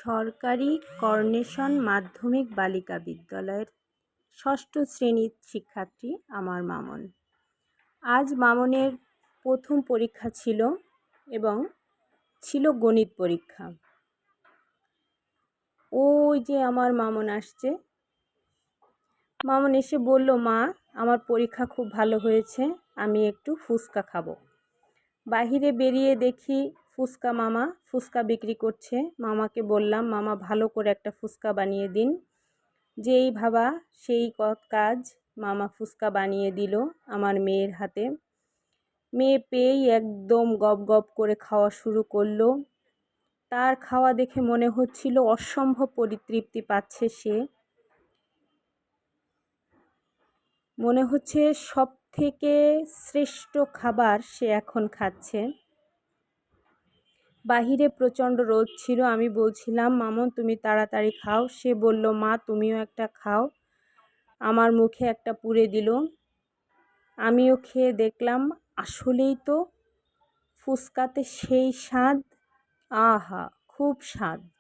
সরকারি কর্নেশন মাধ্যমিক বালিকা বিদ্যালয়ের ষষ্ঠ শ্রেণীর শিক্ষার্থী আমার মামন। আজ মামনের প্রথম পরীক্ষা ছিল এবং ছিল গণিত পরীক্ষা। ওই যে আমার মামন আসছে। মামন এসে বলল, মা আমার পরীক্ষা খুব ভালো হয়েছে, আমি একটু ফুচকা খাবো। বাহিরে বেরিয়ে দেখি মামা ফুচকা বিক্রি করছে। মামাকে বললাম, মামা ভালো করে একটা ফুচকা বানিয়ে দিন। যেই ভাবা সেই কাজ, মামা ফুচকা বানিয়ে দিল আমার মেয়ের হাতে। মেয়ে পেয়েই একদম গপ গপ করে খাওয়া শুরু করলো। তার খাওয়া দেখে মনে হচ্ছিল অসম্ভব পরিতৃপ্তি পাচ্ছে সে। মনে হচ্ছে সব থেকে শ্রেষ্ঠ খাবার সে এখন খাচ্ছে। বাহিরে প্রচণ্ড রোদ ছিল। আমি বলছিলাম, মামন তুমি তাড়াতাড়ি খাও। সে বলল, মা তুমিও একটা খাও। আমার মুখে একটা পুরে দিল। আমিও খেয়ে দেখলাম, আসলেই তো ফুচকাতে সেই স্বাদ, আহা খুব স্বাদ।